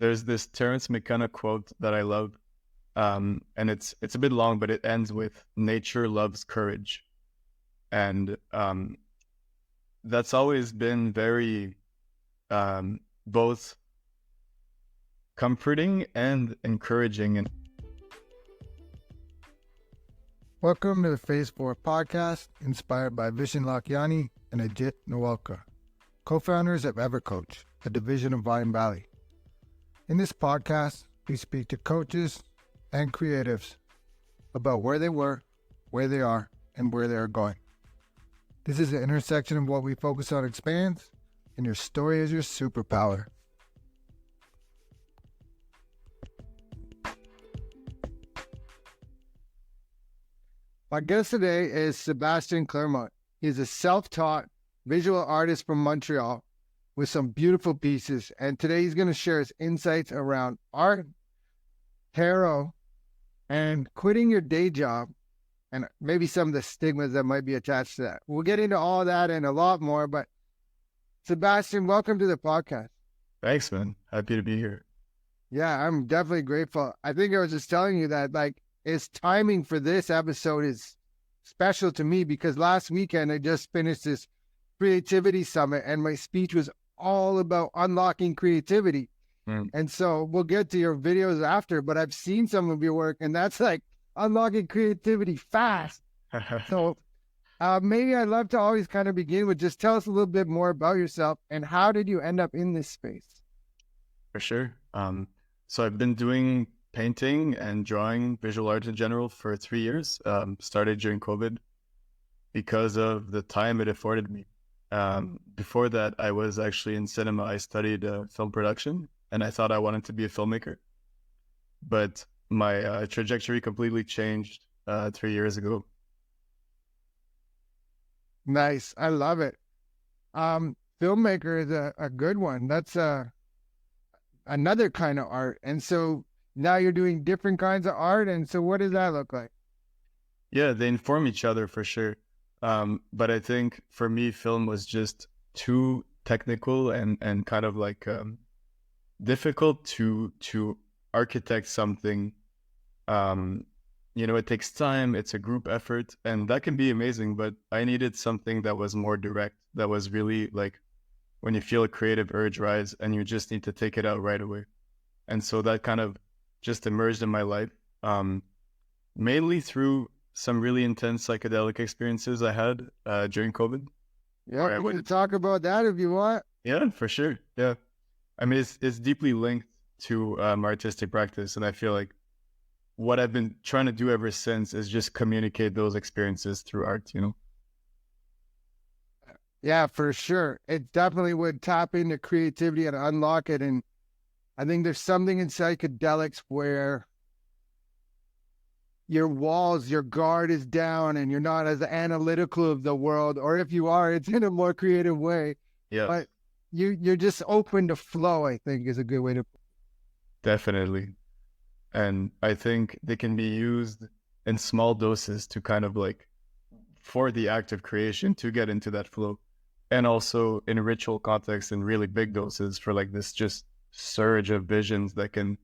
there's this Terence McKenna quote that I love, and it's a bit long, but it ends with "Nature loves courage," and that's always been very both comforting and encouraging. And Welcome to the Phase 4 podcast, inspired by Vishen Lakiani and Ajit Nawalkar, co-founders of EverCoach, a division of Vine Valley. In this podcast, we speak to coaches and creatives about where they were, where they are, and where they are going. This is the intersection of what we focus on expands, and your story is your superpower. My guest today is Sebastien Clermont. He is a self-taught visual artist from Montreal with some beautiful pieces. And today he's going to share his insights around art, tarot, and quitting your day job, and maybe some of the stigmas that might be attached to that. We'll get into all that and a lot more. But Sebastien, welcome to the podcast. Thanks, man. Happy to be here. Yeah, I'm definitely grateful. I think I was just telling you that, its timing for this episode is special to me because last weekend I just finished this creativity summit and my speech was all about unlocking creativity. And so we'll get to your videos after, but I've seen some of your work and that's like unlocking creativity fast. So maybe I'd love to always kind of begin with just tell us a little bit more about yourself and how did you end up in this space? For sure. So I've been doing painting and drawing, visual art in general, for 3 years. Started during COVID because of the time it afforded me. Before that, I was actually in cinema. I studied film production, and I thought I wanted to be a filmmaker. But my trajectory completely changed 3 years ago. Nice. I love it. Filmmaker is a good one. That's another kind of art. And so now you're doing different kinds of art. And so what does that look like? Yeah, they inform each other for sure. But I think for me, film was just too technical and kind of like difficult to architect something. It takes time. It's a group effort, and that can be amazing. But I needed something that was more direct, that was really like when you feel a creative urge rise and you just need to take it out right away. And so that kind of just emerged in my life, mainly through some really intense psychedelic experiences I had during COVID. Yeah, we can talk about that if you want. Yeah, for sure. Yeah. I mean, it's deeply linked to my artistic practice. And I feel like what I've been trying to do ever since is just communicate those experiences through art, Yeah, for sure. It definitely would tap into creativity and unlock it. And I think there's something in psychedelics where your walls, your guard is down and you're not as analytical of the world, or if you are, it's in a more creative way. Yeah. But you're just open to flow, I think is a good way to. Definitely. And I think they can be used in small doses to kind of like for the act of creation to get into that flow. And also in ritual context in really big doses for like this just surge of visions that can,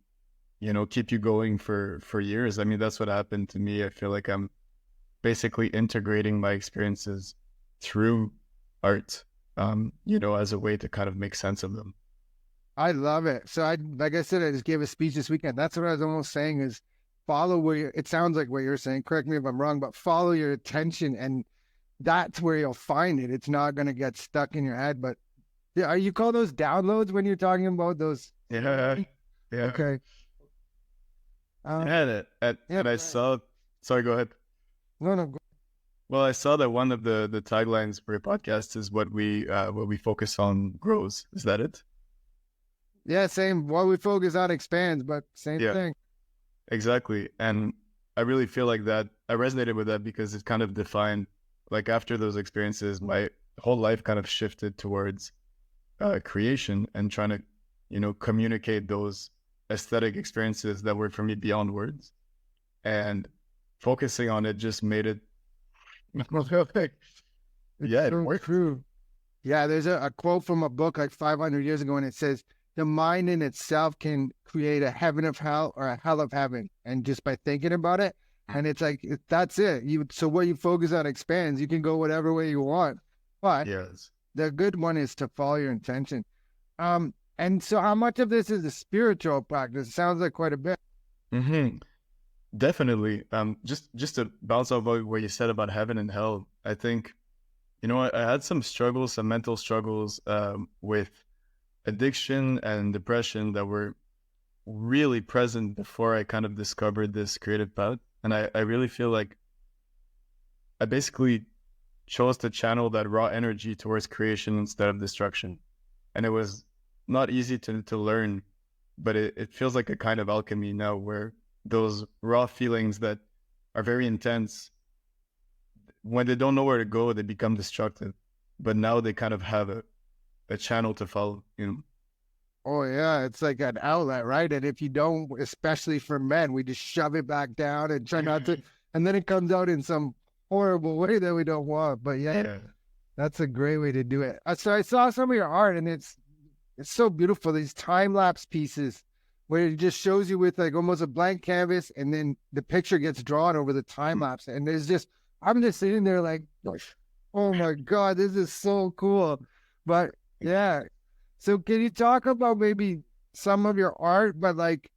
keep you going for years. I mean, that's what happened to me. I feel like I'm basically integrating my experiences through art, as a way to kind of make sense of them. I love it. So like I said, I just gave a speech this weekend. That's what I was almost saying is follow where it sounds like what you're saying. Correct me if I'm wrong, but follow your attention and that's where you'll find it. It's not going to get stuck in your head, but yeah, you call those downloads when you're talking about those? Yeah. Okay. And I saw, sorry, go ahead. No. Go. Well, I saw that one of the taglines for your podcast is what we focus on grows. Is that it? Yeah, same. What we focus on expands, but same thing. Exactly. And I really feel like that I resonated with that because it kind of defined, like after those experiences, my whole life kind of shifted towards creation and trying to, communicate those aesthetic experiences that were for me beyond words. And focusing on it just made it. It worked. True. Yeah, there's a quote from a book like 500 years ago, and it says, the mind in itself can create a heaven of hell or a hell of heaven, and just by thinking about it. And it's like that's it. So what you focus on expands. You can go whatever way you want, but Yes. the good one is to follow your intention. And so how much of this is a spiritual practice? It sounds like quite a bit. Hmm. Definitely. Just to bounce off what you said about heaven and hell, I think, I had some struggles, some mental struggles, with addiction and depression that were really present before I kind of discovered this creative path. And I really feel like I basically chose to channel that raw energy towards creation instead of destruction. And it was not easy to learn, but it feels like a kind of alchemy now where those raw feelings that are very intense, when they don't know where to go, they become destructive. But now they kind of have a channel to follow. Oh yeah, it's like an outlet, right? And if you don't, especially for men, we just shove it back down and try not to, and then it comes out in some horrible way that we don't want. But yeah, that's a great way to do it. So I saw some of your art, and it's so beautiful. These time lapse pieces where it just shows you with like almost a blank canvas, and then the picture gets drawn over the time lapse, and I'm just sitting there like, oh my god, this is so cool. But yeah. So can you talk about maybe some of your art, but like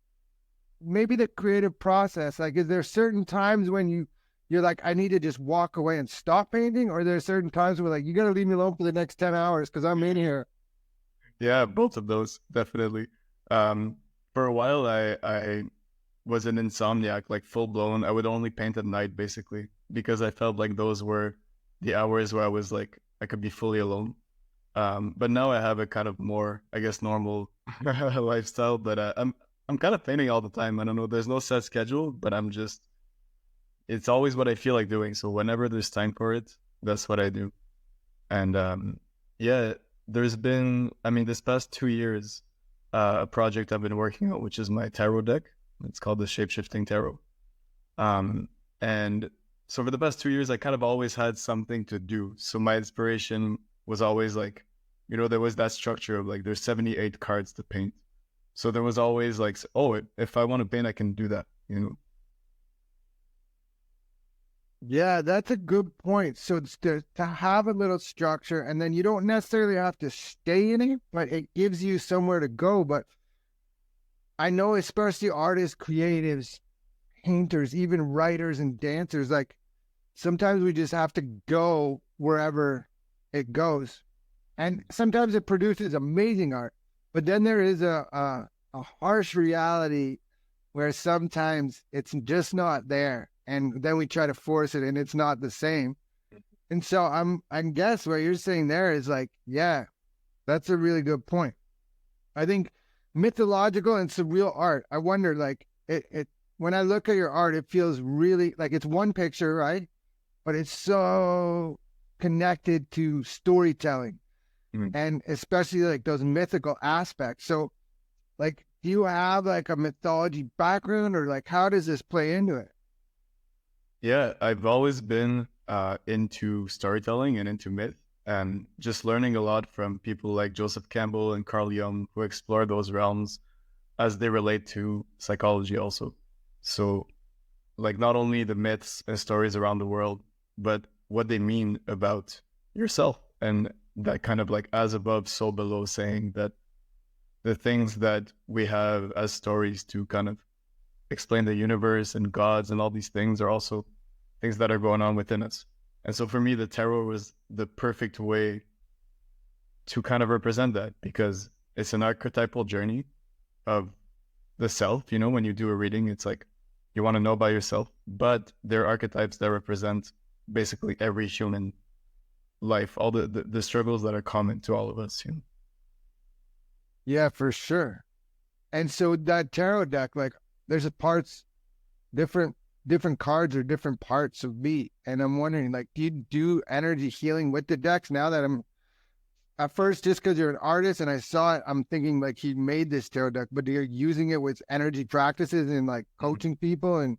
maybe the creative process? Like, is there certain times when you're like, I need to just walk away and stop painting? Or are there certain times where like, you got to leave me alone for the next 10 hours because I'm in here? Yeah, both of those, definitely. For a while, I was an insomniac, like full blown. I would only paint at night, basically, because I felt like those were the hours where I was like, I could be fully alone. But now I have a kind of more, I guess, normal lifestyle. But I'm kind of painting all the time. I don't know. There's no set schedule, but it's always what I feel like doing. So whenever there's time for it, that's what I do. And yeah, there's been, this past 2 years, a project I've been working on, which is my tarot deck. It's called the Shapeshifting Tarot. And so for the past 2 years, I kind of always had something to do. So my inspiration was always like, there was that structure of like, there's 78 cards to paint. So there was always like, oh, if I want to paint, I can do that. Yeah, that's a good point. So it's to have a little structure, and then you don't necessarily have to stay in it, but it gives you somewhere to go. But I know, especially artists, creatives, painters, even writers and dancers, like sometimes we just have to go wherever it goes. And sometimes it produces amazing art, but then there is a harsh reality where sometimes it's just not there. And then we try to force it and it's not the same. And so I guess what you're saying there is like, yeah, that's a really good point. I think mythological and surreal art, I wonder, like it when I look at your art, it feels really like it's one picture, right? But it's so connected to storytelling. And especially like those mythical aspects. So like, do you have like a mythology background, or like, how does this play into it? Yeah, I've always been into storytelling and into myth, and just learning a lot from people like Joseph Campbell and Carl Jung, who explore those realms as they relate to psychology also. So like, not only the myths and stories around the world, but what they mean about yourself, and that kind of like as above, so below saying that the things that we have as stories to kind of explain the universe and gods and all these things are also things that are going on within us. And so for me, the tarot was the perfect way to kind of represent that, because it's an archetypal journey of the self. When you do a reading, it's like you want to know about yourself, but there are archetypes that represent basically every human life, all the struggles that are common to all of us. Yeah, for sure. And so that tarot deck, like there's a parts, different cards or different parts of me. And I'm wondering, like, do you do energy healing with the decks? Now that I'm at first, just because you're an artist and I saw it, I'm thinking like he made this tarot deck, but you're using it with energy practices and like coaching people. And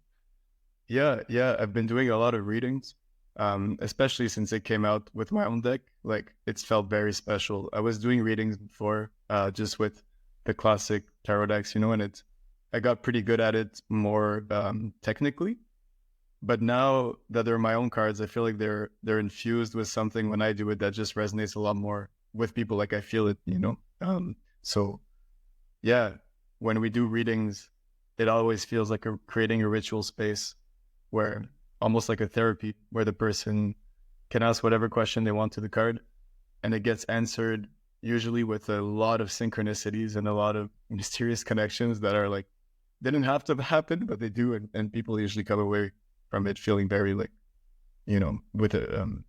yeah, I've been doing a lot of readings, especially since it came out with my own deck. Like, it's felt very special. I was doing readings before, just with the classic tarot decks, you know, and I got pretty good at it more technically. But now that they're my own cards, I feel like they're infused with something when I do it that just resonates a lot more with people. Like I feel it, you know. So yeah, when we do readings, it always feels like creating a ritual space where almost like a therapy, where the person can ask whatever question they want to the card, and it gets answered usually with a lot of synchronicities and a lot of mysterious connections that are like didn't have to happen, but they do, and people usually come away from it feeling very like, you know, with a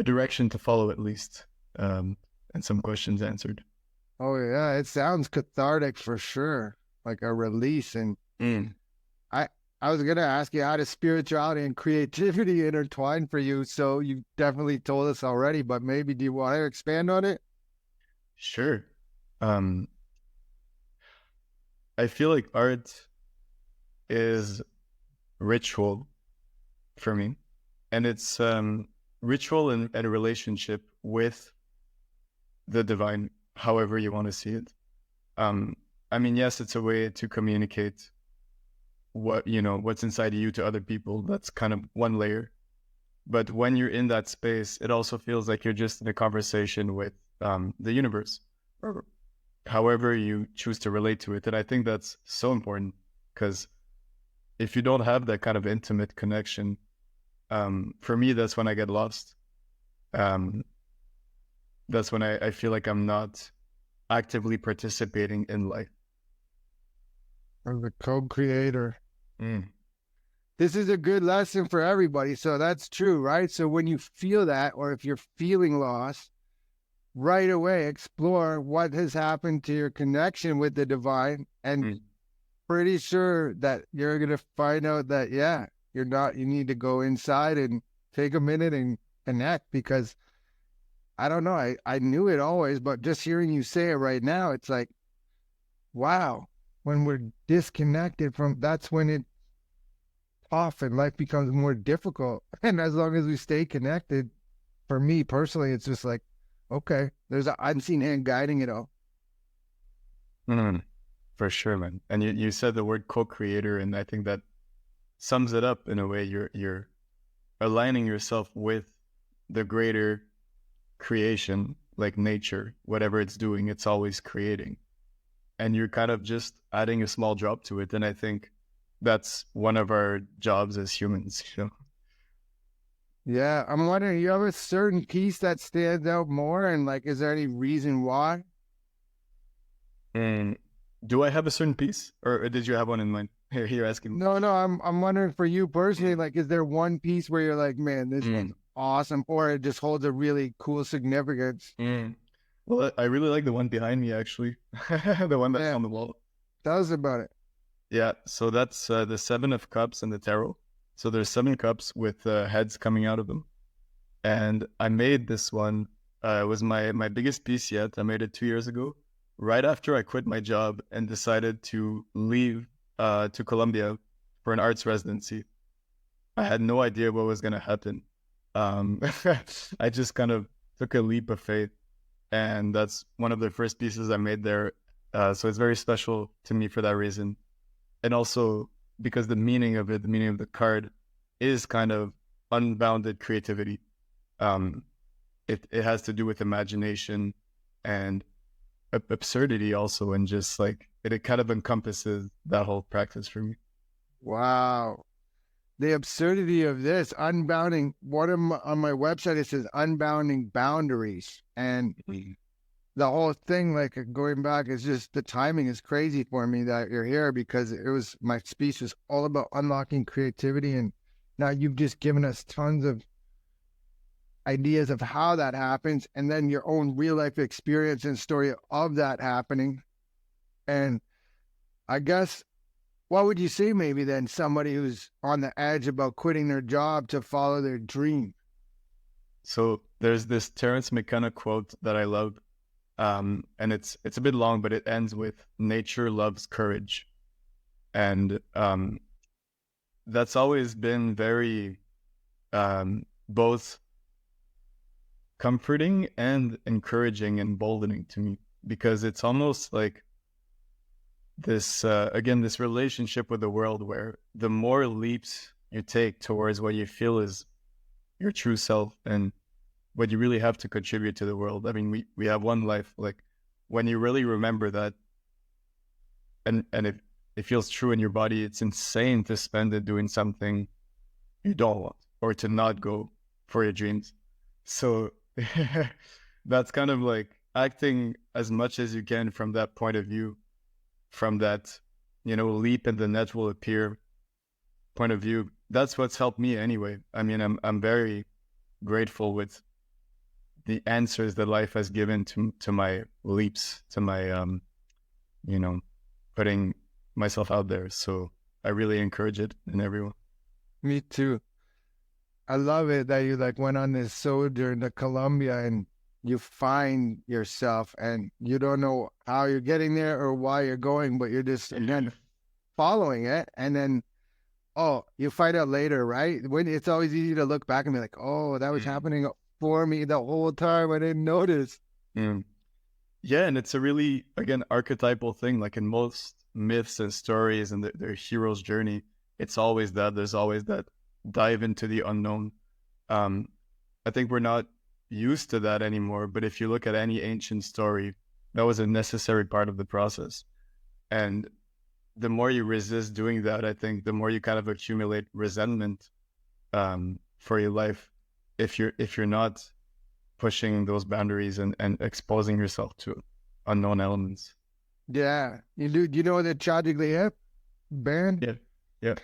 direction to follow at least, and some questions answered. Oh yeah, it sounds cathartic for sure, like a release. And I I was gonna ask you, how does spirituality and creativity intertwine for you? So you definitely told us already, but maybe do you want to expand on it? Sure. Um, I feel like art is ritual for me, and it's ritual and a relationship with the divine, however you want to see it. I mean, yes, it's a way to communicate what, you know, what's inside of you to other people. That's kind of one layer. But when you're in that space, it also feels like you're just in a conversation with the universe, or however you choose to relate to it. And I think that's so important, because if you don't have that kind of intimate connection, for me, that's when I get lost. Um, that's when I feel like I'm not actively participating in life. Or the co-creator. Mm. This is a good lesson for everybody. So that's true, right? So when you feel that, or if you're feeling lost, right away explore what has happened to your connection with the divine, and pretty sure that you're going to find out that, yeah, you're not, you need to go inside and take a minute and connect. Because I don't know, I knew it always, but just hearing you say it right now, it's like, wow, when we're disconnected from, that's when it's tough and life becomes more difficult. And as long as we stay connected, for me personally, it's just like, okay, there's an unseen hand guiding it all. For sure, man. And you said the word co-creator, and I think that sums it up in a way. You're aligning yourself with the greater creation, like nature, whatever it's doing, it's always creating. And you're kind of just adding a small drop to it. And I think that's one of our jobs as humans, you know? Yeah, I'm wondering, you have a certain piece that stands out more, and like, is there any reason why? And do I have a certain piece, or did you have one in mind? Here, you're asking. No, I'm wondering for you personally, like, is there one piece where you're like, man, this one's awesome, or it just holds a really cool significance? Well, I really like the one behind me, actually. The one that's on the wall. Tell us about it. Yeah, so that's the Seven of Cups in the tarot. So there's 7 cups with heads coming out of them. And I made this one. It was my biggest piece yet. I made it 2 years ago, right after I quit my job and decided to leave to Colombia for an arts residency. I had no idea what was going to happen. I just kind of took a leap of faith. And that's one of the first pieces I made there. So it's very special to me for that reason. And also because the meaning of the card is kind of unbounded creativity. It has to do with imagination and absurdity also, and just like it kind of encompasses that whole practice for me. Wow. The absurdity of this, unbounding, on my website, it says unbounding boundaries. And the whole thing, like going back, is just, the timing is crazy for me that you're here, because my speech was all about unlocking creativity. And now you've just given us tons of ideas of how that happens, and then your own real life experience and story of that happening. And I guess, what would you say maybe then, somebody who's on the edge about quitting their job to follow their dream? So there's this Terence McKenna quote that I love. And it's a bit long, but it ends with nature loves courage. And that's always been very both comforting and encouraging and emboldening to me, because it's almost like this again, this relationship with the world, where the more leaps you take towards what you feel is your true self and what you really have to contribute to the world. I mean, we have one life. Like, when you really remember that, and it feels true in your body, it's insane to spend it doing something you don't want, or to not go for your dreams. So that's kind of like acting as much as you can from that point of view, from that, leap and the net will appear point of view. That's what's helped me anyway. I mean, I'm very grateful with the answers that life has given to my leaps, to my putting myself out there. So I really encourage it in everyone. Me too. I love it that you like went on this sojourn to Colombia and you find yourself and you don't know how you're getting there or why you're going, but you're just again following it. And then, you find out later, right? When it's always easy to look back and be like, oh, that was happening for me the whole time. I didn't notice. Mm. Yeah. And it's a really, again, archetypal thing. Like in most myths and stories and their hero's journey, it's always that. There's always that dive into the unknown. I think we're not used to that anymore, but if you look at any ancient story, that was a necessary part of the process. And the more you resist doing that, I think the more you kind of accumulate resentment for your life if you're not pushing those boundaries and exposing yourself to unknown elements. Yeah. You know the Tragically Hip band? Yeah. Yeah.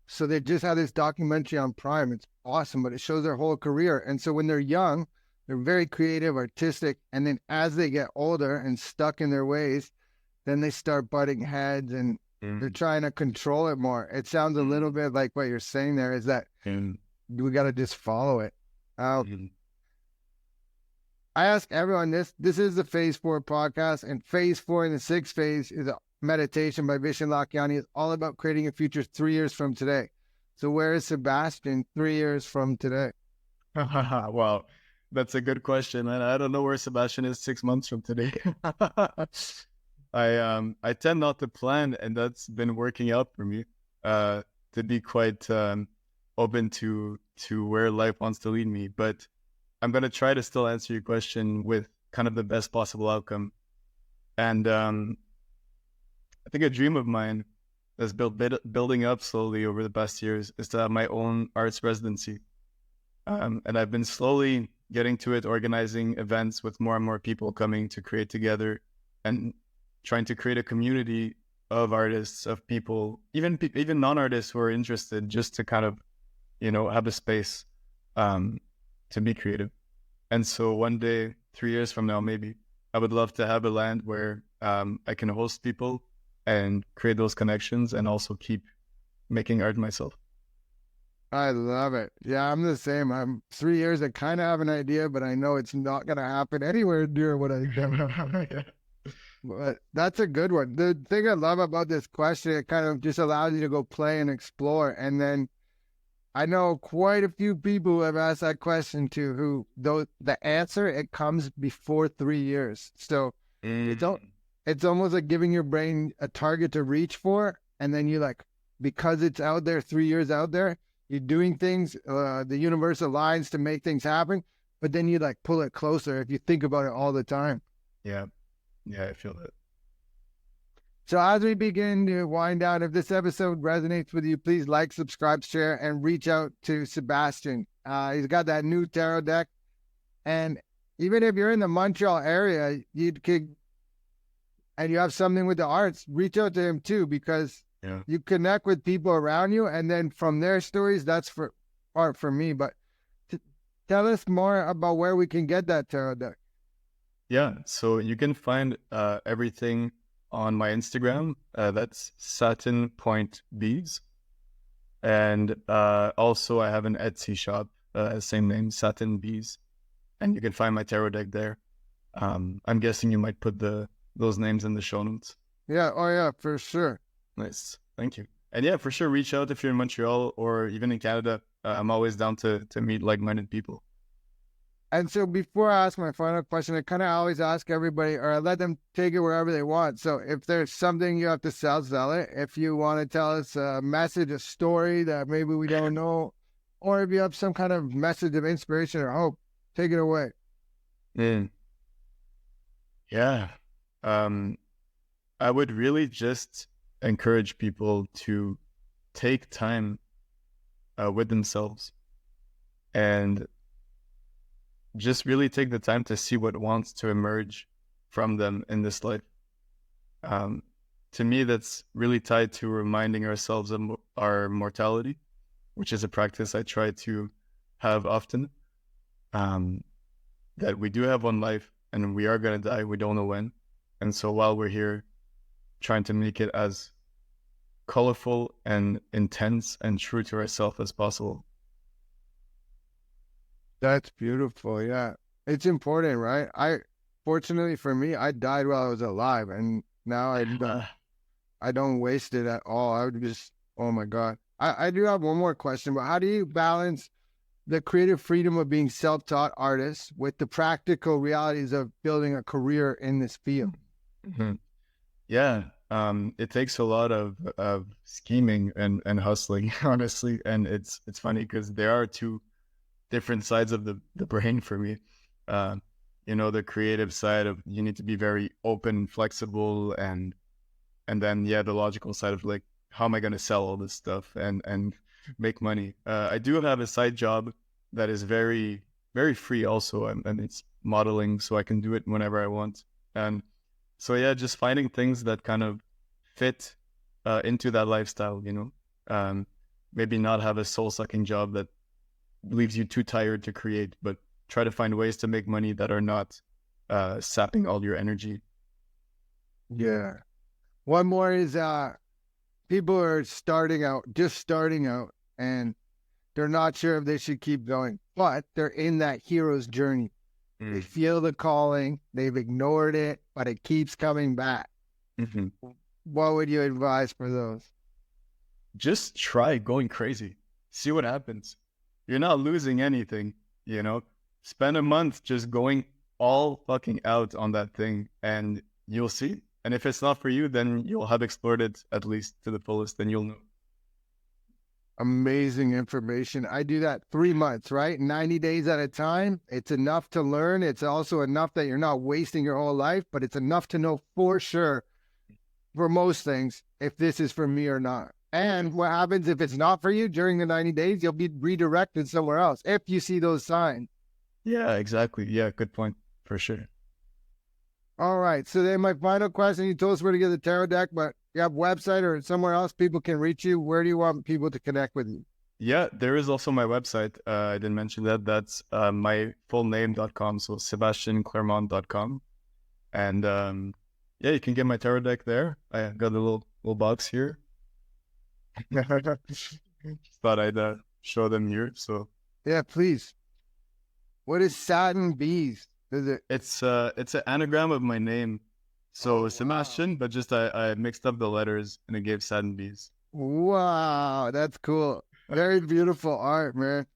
So they just had this documentary on Prime. It's awesome, but it shows their whole career. And so when they're young, they're very creative, artistic. And then as they get older and stuck in their ways, then they start butting heads and they're trying to control it more. It sounds a little bit like what you're saying there is that we got to just follow it. I ask everyone this. This is the Phase 4 podcast, and Phase 4 in the 6th phase is a meditation by Vishen Lakhiani. It's all about creating a future 3 years from today. So where is Sebastien 3 years from today? Wow, that's a good question, and I don't know where Sebastien is 6 months from today. I tend not to plan, and that's been working out for me to be quite open to where life wants to lead me. But I'm going to try to still answer your question with kind of the best possible outcome. And I think a dream of mine that's building up slowly over the past years is to have my own arts residency. And I've been slowly getting to it, organizing events with more and more people coming to create together and trying to create a community of artists, of people, even non-artists who are interested, just to kind of, have a space to be creative. And so one day, 3 years from now, maybe, I would love to have a land where I can host people and create those connections and also keep making art myself. I love it. Yeah, I'm the same. I'm 3 years. I kind of have an idea, but I know it's not going to happen anywhere near what I do. But that's a good one. The thing I love about this question, it kind of just allows you to go play and explore. And then I know quite a few people who have asked that question too, who though the answer, it comes before 3 years. So it's almost like giving your brain a target to reach for. And then you because it's out there, 3 years out there, you're doing things, the universe aligns to make things happen, but then you pull it closer if you think about it all the time. Yeah. Yeah, I feel that. So as we begin to wind down, if this episode resonates with you, please like, subscribe, share, and reach out to Sebastien. He's got that new tarot deck. And even if you're in the Montreal area, and you have something with the arts, reach out to him too, because you connect with people around you. And then from their stories, that's for art for me. But tell us more about where we can get that tarot deck. Yeah, so you can find everything on my Instagram. That's Satin Point Beads. And also I have an Etsy shop, same name, Satin Beads. And you can find my tarot deck there. I'm guessing you might put those names in the show notes. Yeah, oh yeah, for sure. Nice, thank you. And yeah, for sure, reach out if you're in Montreal or even in Canada. I'm always down to meet like-minded people. And so before I ask my final question, I kind of always ask everybody, or I let them take it wherever they want. So if there's something you have to sell, sell it. If you want to tell us a message, a story that maybe we don't know, or if you have some kind of message of inspiration or hope, take it away. Yeah. I would really just encourage people to take time with themselves and just really take the time to see what wants to emerge from them in this life. To me, that's really tied to reminding ourselves of our mortality, which is a practice I try to have often. That we do have one life and we are going to die. We don't know when. And so while we're here, trying to make it as colorful and intense and true to ourselves as possible. That's beautiful. Yeah. It's important, right? Fortunately for me, I died while I was alive, and now I don't waste it at all. I would just, oh my God. I do have one more question, but how do you balance the creative freedom of being self-taught artists with the practical realities of building a career in this field? Mm-hmm. Yeah. It takes a lot of scheming and hustling, honestly. And it's funny because there are two different sides of the brain for me. The creative side of you need to be very open, flexible, and then the logical side of like, how am I going to sell all this stuff and make money? I do have a side job that is very, very free also, and it's modeling, so I can do it whenever I want. And so just finding things that kind of fit into that lifestyle, maybe not have a soul-sucking job that leaves you too tired to create, but try to find ways to make money that are not sapping all your energy. Yeah. One more is people are just starting out, and they're not sure if they should keep going, but they're in that hero's journey. They feel the calling, they've ignored it, but it keeps coming back. Mm-hmm. What would you advise for those? Just try going crazy. See what happens. You're not losing anything, Spend a month just going all fucking out on that thing and you'll see. And if it's not for you, then you'll have explored it at least to the fullest, then you'll know. Amazing information. I do that 3 months, right? 90 days at a time. It's enough to learn. It's also enough that you're not wasting your whole life, but it's enough to know for sure, for most things, if this is for me or not. And what happens if it's not for you during the 90 days, you'll be redirected somewhere else if you see those signs. Yeah, exactly. Yeah, good point. For sure. All right. So then my final question, you told us where to get the tarot deck, but you have a website or somewhere else people can reach you. Where do you want people to connect with you? Yeah, there is also my website. I didn't mention that. That's myfullname.com. So SebastienClermont.com. And you can get my tarot deck there. I got a little box here. Just thought I'd show them here. So yeah, please. What is Satin Bees? It's an anagram of my name. So Sebastien, but just I mixed up the letters and it gave Satin Bees. Wow, that's cool. Very beautiful art, man.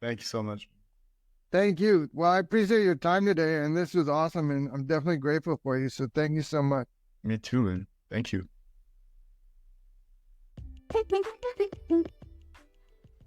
Thank you so much. Thank you. Well, I appreciate your time today, and this was awesome, and I'm definitely grateful for you. So thank you so much. Me too, man. Thank you.